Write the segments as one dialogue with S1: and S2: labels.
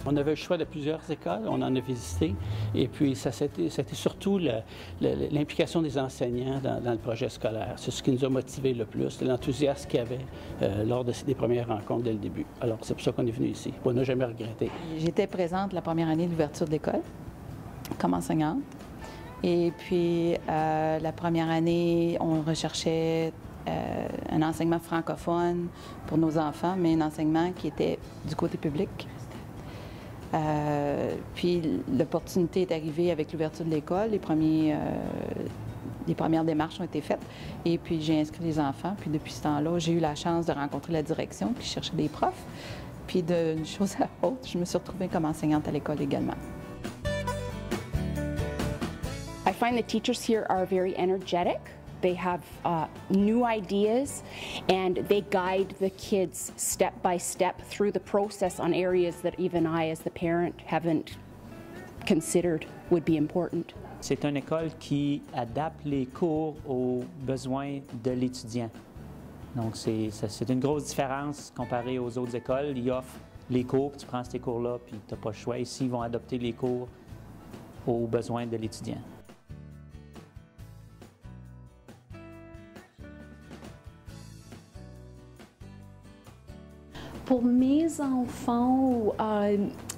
S1: On avait le choix de plusieurs écoles, on en a visité, et puis c'était surtout l'implication des enseignants dans le projet scolaire. C'est ce qui nous a motivés le plus, l'enthousiasme qu'il y avait lors des premières rencontres dès le début. Alors c'est pour ça qu'on est venu ici. On n'a jamais regretté.
S2: J'étais présente la première année de l'ouverture de l'école comme enseignante. Et puis la première année, on recherchait un enseignement francophone pour nos enfants, mais un enseignement qui était du côté public. Puis l'opportunité est arrivée avec l'ouverture de l'école. Les premières démarches ont été faites. Et puis j'ai inscrit les enfants. Puis depuis ce temps-là, j'ai eu la chance de rencontrer la direction, puis chercher des profs. Puis d'une chose à l'autre, je me suis retrouvée comme enseignante à l'école également.
S3: I find the teachers here are very energetic. They have new ideas, and they guide the kids step by step through the process on areas that even I, as the parent, haven't considered would be important.
S4: C'est une école qui adapte les cours aux besoins de l'étudiant. Donc c'est une grosse différence comparée aux autres écoles. Ils offrent les cours, puis tu prends ces cours-là, puis tu n'as pas le choix. Ici, ils vont adapter les cours aux besoins de l'étudiant.
S5: Pour mes enfants,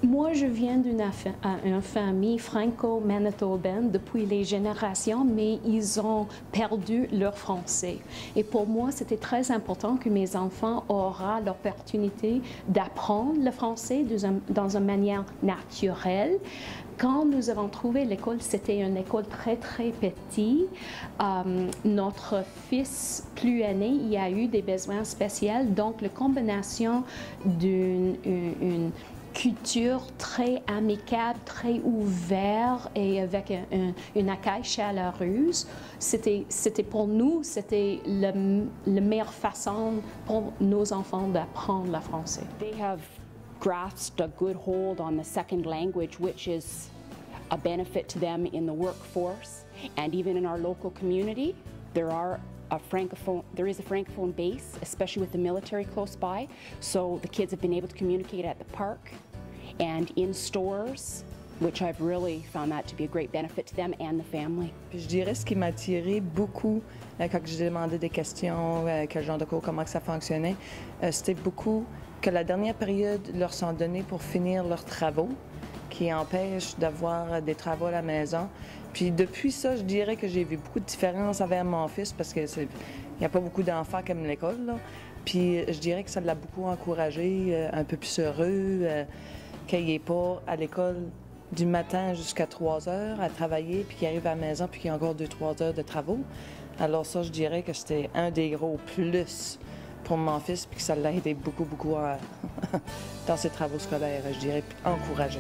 S5: moi je viens d'une famille franco-manitobaine depuis les générations, mais ils ont perdu leur français. Et pour moi, c'était très important que mes enfants auront l'opportunité d'apprendre le français dans une manière naturelle. Quand nous avons trouvé l'école, c'était une école très, très petite. Notre fils plus aîné, il a eu des besoins spéciaux. Donc, la combinaison d'une culture très amicale, très ouverte et avec une accueil chaleureuse, c'était pour nous, c'était la meilleure façon pour nos enfants d'apprendre le français.
S3: They have grasped a good hold on the second language, which is a benefit to them in the workforce and even in our local community. There is a francophone base, especially with the military close by, so the kids have been able to communicate at the park and in stores, which I've really found that to be a great benefit to them and the family.
S6: Puis je dirais ce qui m'a attiré beaucoup quand j'ai demandé des questions, quel genre de cours, comment que ça fonctionnait, c'était beaucoup que la dernière période leur sont données pour finir leurs travaux, qui empêchent d'avoir des travaux à la maison. Puis depuis ça, je dirais que j'ai vu beaucoup de différences avec mon fils parce qu'il n'y a pas beaucoup d'enfants qui aiment l'école, là. Puis je dirais que ça l'a beaucoup encouragé, un peu plus heureux, qu'il n'est pas à l'école du matin jusqu'à 3 heures à travailler, puis qu'il arrive à la maison, puis qu'il y a encore 2-3 heures de travaux. Alors ça, je dirais que c'était un des gros plus pour mon fils, puis que ça l'a aidé beaucoup dans ses travaux scolaires, je dirais, puis encouragé.